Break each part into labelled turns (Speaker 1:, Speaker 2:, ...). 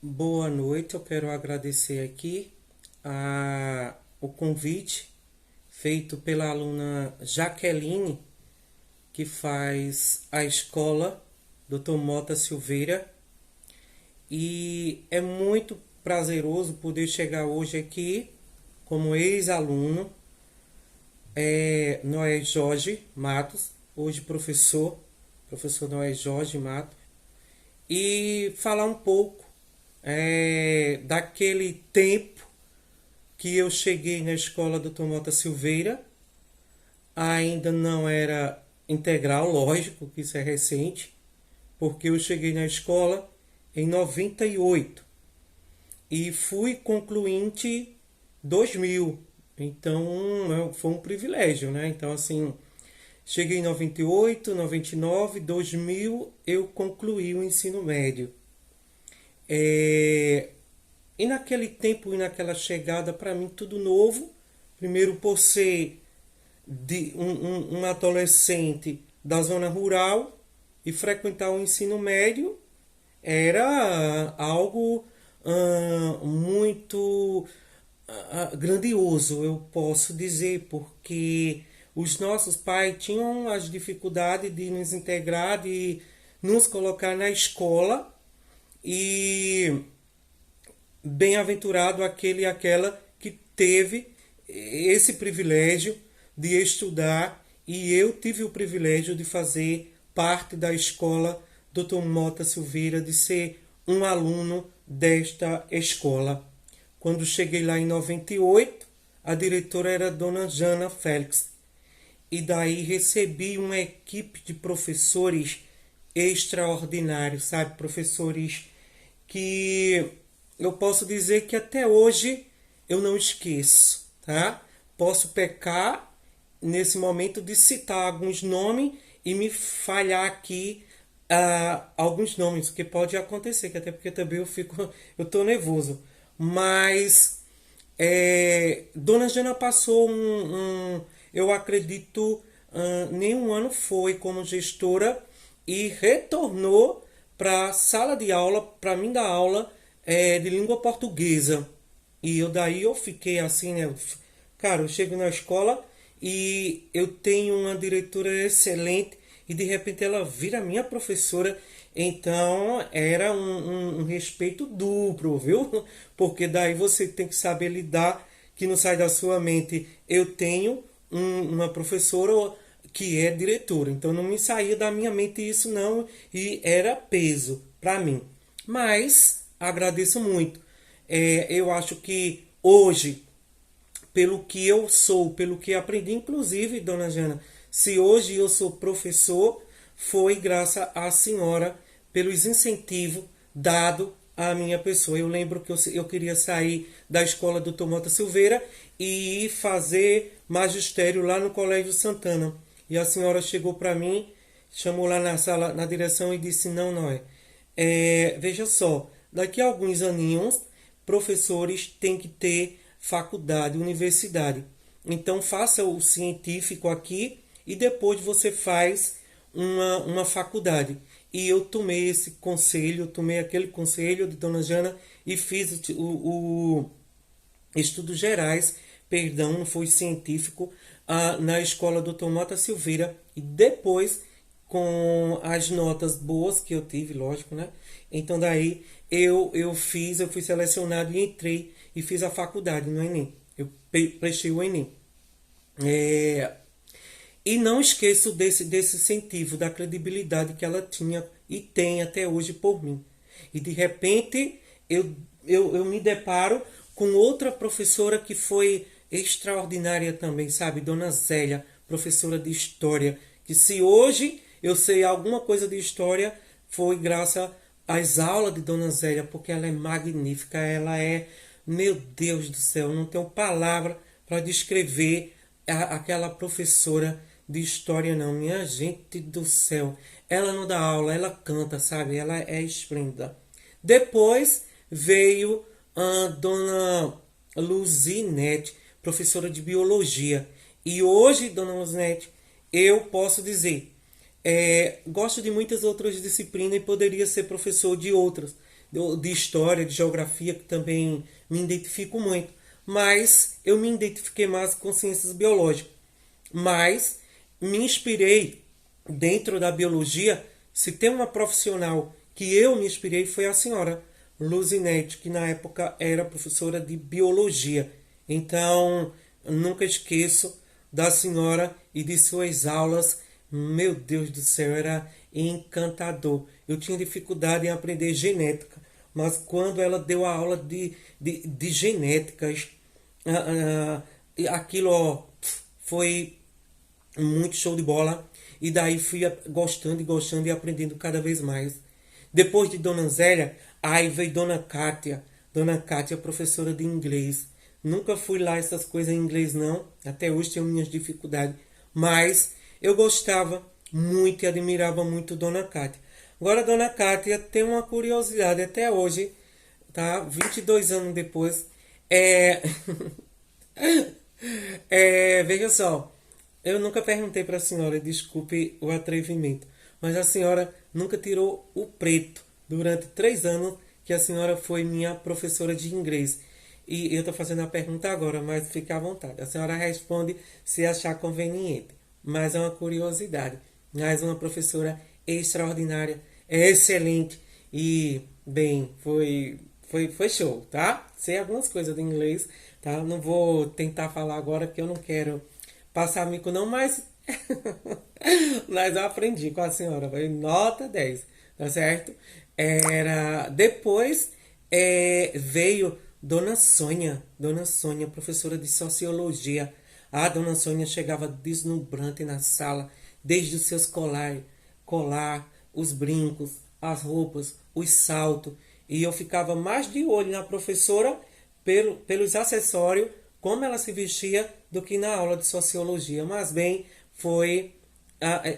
Speaker 1: Boa noite, eu quero agradecer aqui o convite feito pela aluna Jaqueline, que faz a escola Dr. Mota Silveira, e é muito prazeroso poder chegar hoje aqui como ex-aluno, Noé Jorge Matos, hoje professor Noé Jorge Matos, e falar um pouco daquele tempo que eu cheguei na escola do Tomota Silveira. Ainda não era integral, lógico que isso é recente, porque eu cheguei na escola em 98 e fui concluinte 2000. Então foi um privilégio, né? Então, assim, cheguei em 98, 99, 2000, eu concluí o ensino médio. É, E naquele tempo e naquela chegada, para mim, tudo novo. Primeiro, por ser um adolescente da zona rural e frequentar o ensino médio era algo muito grandioso, eu posso dizer, porque os nossos pais tinham as dificuldades de nos integrar, de nos colocar na escola, e bem-aventurado aquele e aquela que teve esse privilégio de estudar, e eu tive o privilégio de fazer parte da escola Dr. Mota Silveira, de ser um aluno desta escola. Quando cheguei lá em 98, a diretora era a Dona Jana Félix, e daí recebi uma equipe de professores extraordinários, sabe? Professores que eu posso dizer que até hoje eu não esqueço, tá? Posso pecar nesse momento de citar alguns nomes e me falhar aqui alguns nomes, que pode acontecer, que até porque também eu tô nervoso. Mas Dona Jana passou eu acredito, nenhum ano foi como gestora e retornou para a sala de aula, para mim dar aula de língua portuguesa. E eu fiquei assim, né? Cara, eu chego na escola e eu tenho uma diretora excelente e de repente ela vira minha professora. Então era um respeito duplo, viu? Porque daí você tem que saber lidar, que não sai da sua mente. Eu tenho uma professora que é diretora, então não me saía da minha mente isso não, e era peso para mim. Mas agradeço muito. Eu acho que hoje, pelo que eu sou, pelo que aprendi, inclusive, Dona Jana, se hoje eu sou professor, foi graças à senhora, pelos incentivos dado à minha pessoa. Eu lembro que eu queria sair da escola do Tomota Silveira e ir fazer magistério lá no Colégio Santana. E a senhora chegou para mim, chamou lá na sala, na direção, e disse: não, Noé, veja só, daqui a alguns aninhos, professores têm que ter faculdade, universidade. Então faça o científico aqui e depois você faz uma faculdade. E eu tomei esse conselho, tomei aquele conselho de Dona Jana e fiz o estudos gerais, perdão, não foi científico, na escola do Tomota Silveira. E depois, com as notas boas que eu tive, lógico, né? Então daí eu fui selecionado e entrei e fiz a faculdade no Enem. Eu prestei o Enem. É, e não esqueço desse incentivo, da credibilidade que ela tinha e tem até hoje por mim. E de repente eu me deparo com outra professora que foi extraordinária também, sabe? Dona Zélia, professora de história. Que se hoje eu sei alguma coisa de história, foi graças às aulas de Dona Zélia, porque ela é magnífica, ela é, meu Deus do céu, não tenho palavra para descrever aquela professora de história não, minha gente do céu. Ela não dá aula, ela canta, sabe? Ela é esplêndida. Depois veio a Dona Luzinete, professora de biologia. E hoje, Dona Luzinete, eu posso dizer, gosto de muitas outras disciplinas e poderia ser professor de outras. de história, de geografia, que também me identifico muito. Mas eu me identifiquei mais com ciências biológicas. Mas me inspirei dentro da biologia. Se tem uma profissional que eu me inspirei, foi a senhora Luzinete, que na época era professora de biologia. Então, nunca esqueço da senhora e de suas aulas. Meu Deus do céu, era encantador. Eu tinha dificuldade em aprender genética, mas quando ela deu a aula de genéticas, aquilo ó, foi muito show de bola. E daí fui gostando e gostando e aprendendo cada vez mais. Depois de Dona Zélia, aí veio Dona Cátia. Dona Cátia, professora de inglês. Nunca fui lá essas coisas em inglês não. Até hoje tenho minhas dificuldades. Mas eu gostava muito e admirava muito Dona Cátia. Agora Dona Cátia tem uma curiosidade até hoje, tá? 22 anos depois. É... veja só, eu nunca perguntei para a senhora, desculpe o atrevimento, mas a senhora nunca tirou o preto durante 3 anos que a senhora foi minha professora de inglês. E eu estou fazendo a pergunta agora, mas fique à vontade. A senhora responde se achar conveniente. Mas é uma curiosidade. Mas uma professora extraordinária, excelente. E, bem, foi show, tá? Sei algumas coisas de inglês, tá? Não vou tentar falar agora porque eu não quero passar mico não, mas mas eu aprendi com a senhora, foi nota 10, tá certo? Era depois veio Dona Sônia, professora de sociologia. A Dona Sônia chegava deslumbrante na sala, desde os seus colar, os brincos, as roupas, os saltos, e eu ficava mais de olho na professora pelos acessórios, como ela se vestia, do que na aula de sociologia. Mas bem, foi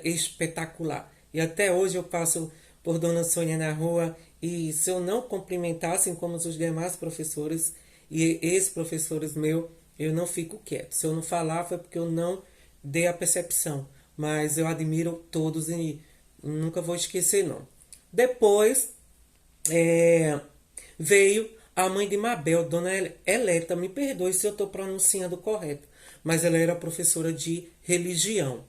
Speaker 1: espetacular. E até hoje eu passo por Dona Sônia na rua e se eu não cumprimentassem como os demais professores e ex-professores meus, eu não fico quieto. Se eu não falar foi porque eu não dei a percepção. Mas eu admiro todos e nunca vou esquecer não. Depois veio a mãe de Mabel, Dona Eleta, me perdoe se eu estou pronunciando correto, mas ela era professora de religião.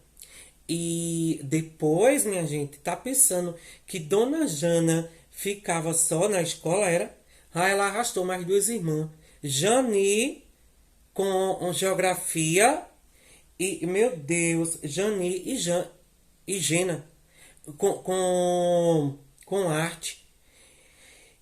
Speaker 1: E depois, minha gente, tá pensando que Dona Jana ficava só na escola, era? Ela arrastou mais duas irmãs. Jani com geografia e, meu Deus, Jani e Gena com arte.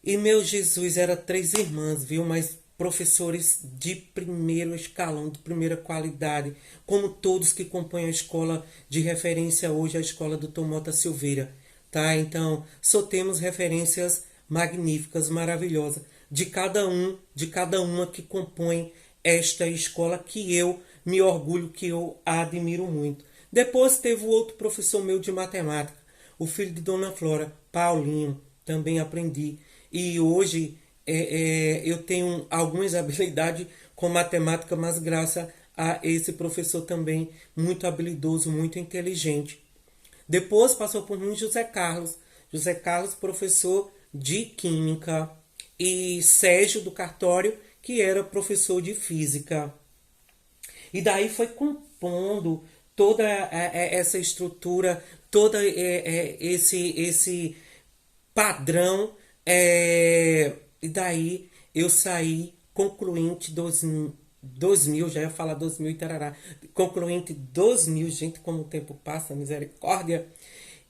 Speaker 1: E meu Jesus, era 3 irmãs, viu? Mas professores de primeiro escalão, de primeira qualidade, como todos que compõem a escola de referência hoje, a escola do Tomota Silveira, tá? Então, só temos referências magníficas, maravilhosas, de cada uma que compõe esta escola que eu me orgulho, que eu admiro muito. Depois teve o outro professor meu de matemática, o filho de Dona Flora, Paulinho, também aprendi. E hoje eu tenho algumas habilidades com matemática, mas graças a esse professor também muito habilidoso, muito inteligente. Depois passou por mim José Carlos. José Carlos, professor de Química. E Sérgio do Cartório, que era professor de Física. E daí foi compondo toda essa estrutura, todo esse padrão. E daí eu saí concluinte 2000, já ia falar 2000 e tarará. Concluinte 2000, gente, como o tempo passa, misericórdia.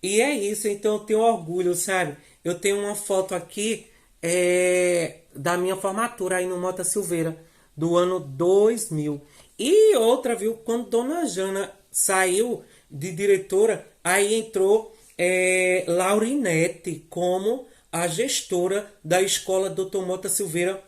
Speaker 1: E é isso, então eu tenho orgulho, sabe? Eu tenho uma foto aqui da minha formatura aí no Mota Silveira, do ano 2000. E outra, viu, quando Dona Jana saiu de diretora, aí entrou Laurinete como a gestora da escola Dr. Mota Silveira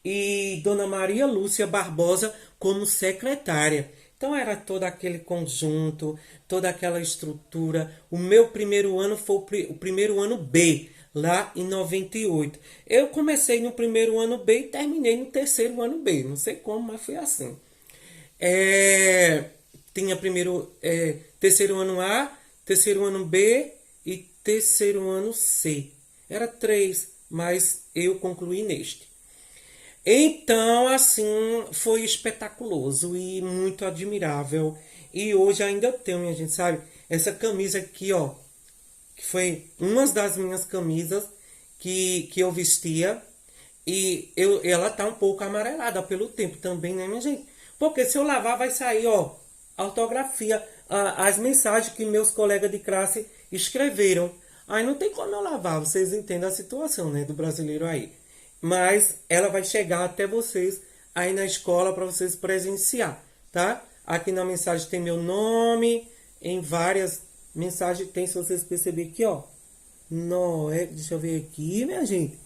Speaker 1: e Dona Maria Lúcia Barbosa como secretária. Então era todo aquele conjunto, toda aquela estrutura. O meu primeiro ano foi o primeiro ano B, lá em 98. Eu comecei no primeiro ano B e terminei no terceiro ano B. Não sei como, mas foi assim. Tinha terceiro ano A, terceiro ano B e terceiro ano C. Era mas eu concluí neste. Então, assim, foi espetaculoso e muito admirável. E hoje ainda tenho, minha gente, sabe? Essa camisa aqui, ó, que foi uma das minhas camisas que eu vestia. E ela tá um pouco amarelada pelo tempo também, né, minha gente? Porque se eu lavar, vai sair, ó, a ortografia, as mensagens que meus colegas de classe escreveram. Aí não tem como eu lavar, vocês entendem a situação, né, do brasileiro aí. Mas ela vai chegar até vocês aí na escola para vocês presenciar, tá? Aqui na mensagem tem meu nome, em várias mensagens tem, se vocês perceberem aqui, ó. Noé, deixa eu ver aqui, minha gente.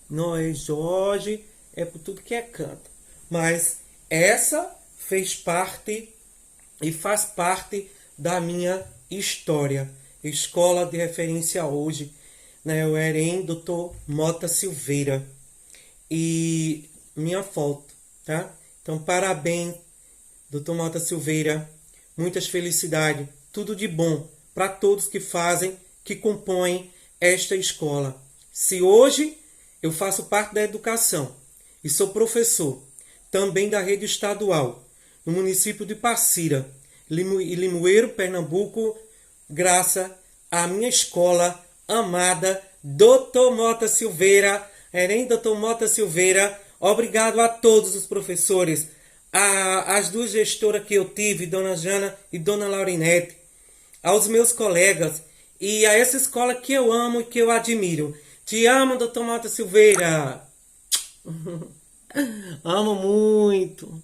Speaker 1: Noé Jorge, é por tudo que é canto. Mas essa fez parte e faz parte da minha história. Escola de referência hoje, né? Eu era em Dr. Mota Silveira. E minha foto, tá? Então, parabéns, Dr. Mota Silveira. Muitas felicidades, tudo de bom para todos que fazem, que compõem esta escola. Se hoje eu faço parte da educação e sou professor também da rede estadual no município de Passira, Limoeiro, Pernambuco, graças à minha escola amada, Dr. Mota Silveira, Erém Dr. Mota Silveira. Obrigado a todos os professores, as duas gestoras que eu tive, Dona Jana e Dona Laurinete, aos meus colegas e a essa escola que eu amo e que eu admiro. Te amo, Dr. Mota Silveira. Amo muito.